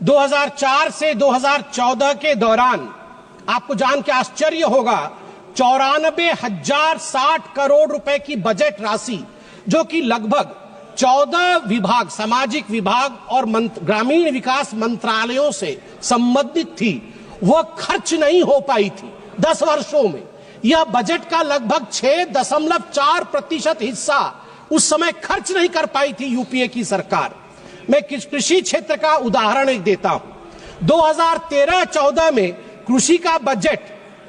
2004 से 2014 के दौरान आपको जान के आश्चर्य होगा 94,060 करोड़ रुपए की बजट राशि, जो कि लगभग 14 विभाग, सामाजिक विभाग और ग्रामीण विकास मंत्रालयों से संबंधित थी, वह खर्च नहीं हो पाई थी 10 वर्षों में। यह बजट का लगभग 6.4% हिस्सा उस समय खर्च नहीं कर पाई थी यूपीए की सरकार। मैं कृषि क्षेत्र का उदाहरण एक देता हूं। 2013-14 में कृषि का बजट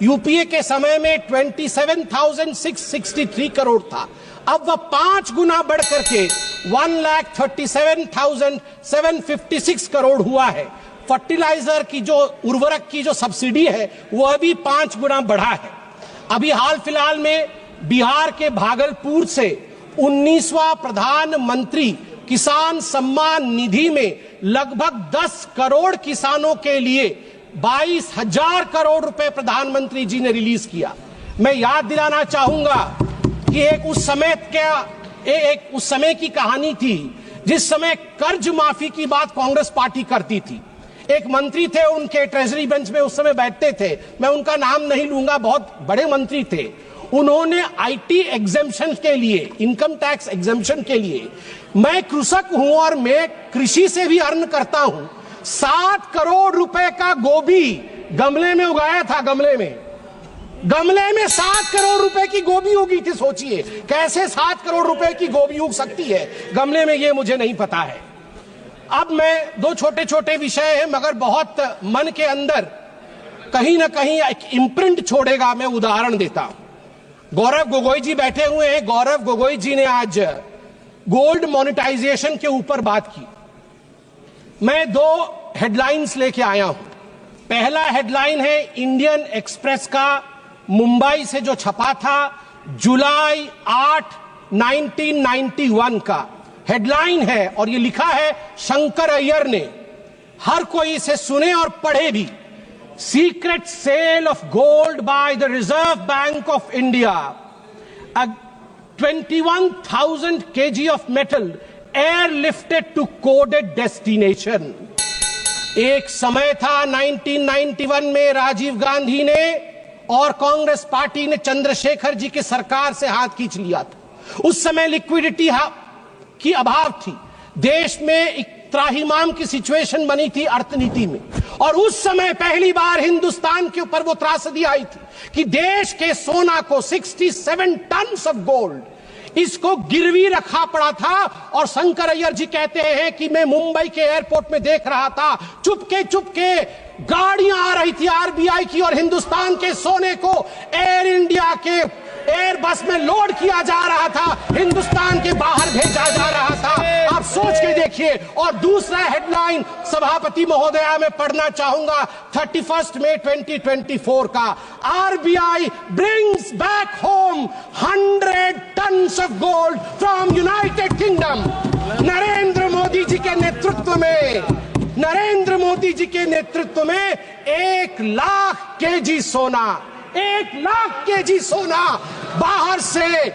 यूपीए के समय में 27,663 करोड़ था। अब वह 5 गुना बढ़ करके 1,37,756 करोड़ हुआ है। फर्टिलाइजर की जो उर्वरक की जो सब्सिडी है वह भी 5 गुना बढ़ा है। अभी हाल फिलहाल में बिहार के भागलपुर से 19वां प्रधानमंत्री किसान सम्मान निधि में लगभग 10 करोड़ किसानों के लिए 22,000 करोड़ रुपए प्रधानमंत्री जी ने रिलीज किया। मैं याद दिलाना चाहूंगा कि एक उस समय की कहानी थी जिस समय कर्ज माफी की बात कांग्रेस पार्टी करती थी। एक मंत्री थे, उनके ट्रेजरी बेंच में उस समय बैठते थे, मैं उनका नाम नहीं लूंगा, बहुत बड़े मंत्री थे। उन्होंने आईटी एग्जेम्पशन के लिए, इनकम टैक्स एग्जेम्पशन के लिए, मैं कृषक हूं और मैं कृषि से भी अर्न करता हूं, 7 करोड़ रुपए का गोभी गमले में उगाया था। गमले में 7 करोड़ रुपए की गोभी उगी थी। सोचिए कैसे 7 करोड़ रुपए की गोभी उग सकती है गमले में, ये मुझे नहीं पता है। अब मैं 2 छोटे छोटे विषय हैं मगर बहुत मन के अंदर कहीं ना कहीं एक इम्प्रिंट छोड़ेगा। मैं उदाहरण देता हूं। गौरव गोगोई जी बैठे हुए हैं। गौरव गोगोई जी ने आज गोल्ड मोनेटाइजेशन के ऊपर बात की। मैं 2 हेडलाइंस लेके आया हूं। पहला हेडलाइन है इंडियन एक्सप्रेस का मुंबई से जो छपा था जुलाई 8, 1991 का हेडलाइन है, और ये लिखा है शंकर अय्यर ने। हर कोई इसे सुने और पढ़े भी। Secret sale of gold by the Reserve Bank of India. 21,000 kg of metal airlifted to coded destination. एक समय था 1991 में राजीव गांधी ने और कांग्रेस पार्टी ने चंद्रशेखर जी की सरकार से हाथ खींच लिया था। उस समय लिक्विडिटी की अभाव थी। देश में एक त्राहिमाम की सिचुएशन बनी थी अर्थनीति में, और उस समय पहली बार हिंदुस्तान के ऊपर वो त्रासदी आई थी कि देश के सोना को 67 टन ऑफ गोल्ड इसको गिरवी रखा पड़ा था। और शंकर अय्यर जी कहते हैं कि मैं मुंबई के एयरपोर्ट में देख रहा था, चुपके गाड़ियां आ रही थी आरबीआई की और हिंदुस्तान के सोने को एयर इंडिया के एयरबस में लोड किया जा रहा था, हिंदुस्तान के बाहर भेजा जा रहा था। आप सोच के देखिए। और दूसरा हेडलाइन सभापति महोदया में पढ़ना चाहूंगा 31 मई 2024 का। RBI brings back home 100 tons of gold from United Kingdom. Narendra Modi ji के नेतृत्व में 1 लाख केजी सोना, 1 लाख केजी सोना बाहर से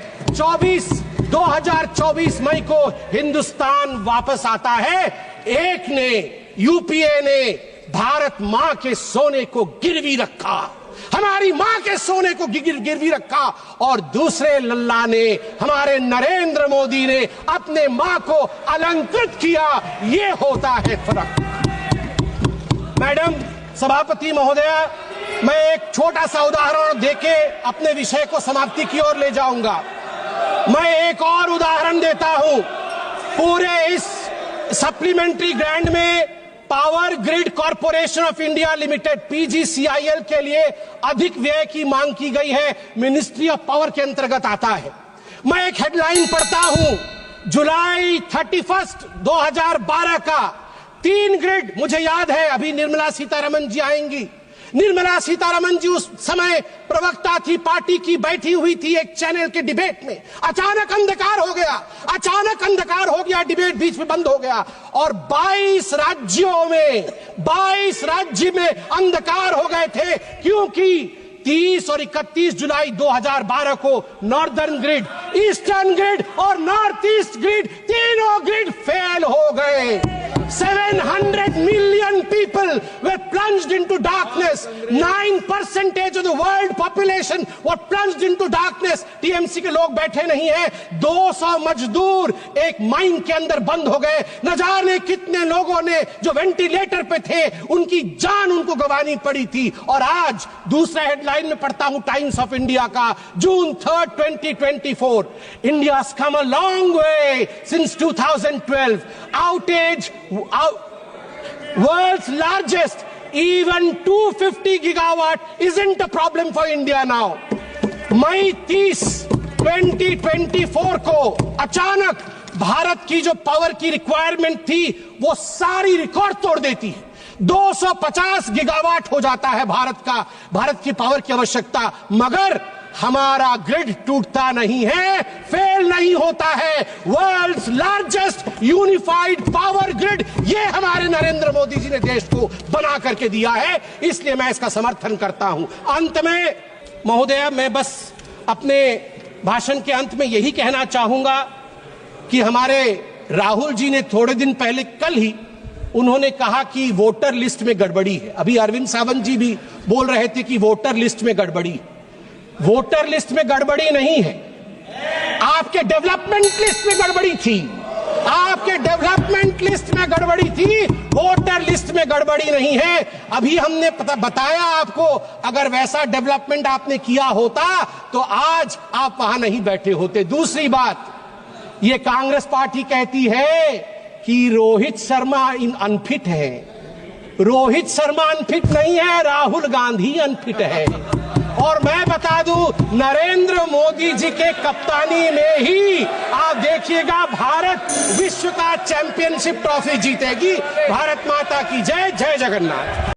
2024 मई को हिंदुस्तान वापस आता है। एक ने, यूपीए ने भारत मां के सोने को गिरवी रखा, हमारी मां के सोने को गिरवी रखा, और दूसरे लल्ला ने, हमारे नरेंद्र मोदी ने अपने मां को अलंकृत किया। ये होता है फर्क। मैडम सभापति महोदया, मैं एक छोटा सा उदाहरण देके अपने विषय को समाप्ति की ओर ले जाऊंगा। मैं एक और उदाहरण देता हूं। पूरे इस सप्लीमेंट्री ग्रांट में power grid corporation of India limited PGCIL के लिए अधिक व्यय की मांग की गई है, मिनिस्ट्री ऑफ पावर के अंतर्गत आता है। मैं एक हेडलाइन पढ़ता हूं जुलाई 31, 2012 का। 3 ग्रिड, मुझे याद है अभी निर्मला सीतारमन जी आएंगी। निर्मला सीतारमन जी उस समय प्रवक्ता थी, पार्टी की, बैठी हुई थी एक चैनल के डिबेट में। अचानक अंधकार हो गया, डिबेट बीच में बंद हो गया, और 22 राज्य में अंधकार हो गए थे, क्योंकि 30 और 31 जुलाई 2012 को नॉर्दर्न ग्रिड, ईस्टर्न ग्रिड और नॉर्थ ईस्ट ग्रिड, तीनों ग्रिड फेल हो गए। 700 million people were plunged into darkness. 9% of the world population were plunged into darkness. TMC के लोग बैठे नहीं हैं। 200 मजदूर एक माइन के अंदर बंद हो गए। न जाने कितने लोगों ने जो वेंटिलेटर पे थे उनकी जान उनको गंवानी पड़ी थी। और आज दूसरा हेडलाइन में पढ़ता हूं टाइम्स ऑफ इंडिया का, June 3, 2024, India's come a long way since 2012. Outage, world's largest, even 250 gigawatt isn't a problem for India now. मई 30, 2024 को अचानक भारत की जो पावर की रिक्वायरमेंट थी वो सारी रिकॉर्ड तोड़ देती है। 250 गीगावाट हो जाता है भारत की पावर की आवश्यकता, मगर हमारा ग्रिड टूटता नहीं है, फेल नहीं होता है। World's largest unified power grid, ये हमारे नरेंद्र मोदी जी ने देश को बना करके दिया है, इसलिए मैं इसका समर्थन करता हूं। अंत में महोदय, मैं बस अपने भाषण के अंत में यही कहना चाहूंगा कि हमारे राहुल जी ने थोड़े दिन पहले, कल ही उन्होंने कहा कि वोटर लिस्ट में गड़बड़ी है। अभी अरविंद सावंत जी भी बोल रहे थे कि वोटर लिस्ट में गड़बड़ी है। वोटर लिस्ट में गड़बड़ी नहीं है, आपके डेवलपमेंट लिस्ट में गड़बड़ी थी। आपके डेवलपमेंट लिस्ट में गड़बड़ी थी, वोटर लिस्ट में गड़बड़ी नहीं है। अभी हमने बताया आपको, अगर वैसा डेवलपमेंट आपने किया होता तो आज आप वहां नहीं बैठे होते। दूसरी बात, ये कांग्रेस पार्टी कहती है कि रोहित शर्मा अनफिट है। रोहित शर्मा अनफिट नहीं है, राहुल गांधी अनफिट है। और मैं बता दूं, नरेंद्र मोदी जी के कप्तानी में ही आप देखिएगा भारत विश्व का चैंपियनशिप ट्रॉफी जीतेगी। भारत माता की जय, जय जगन्नाथ।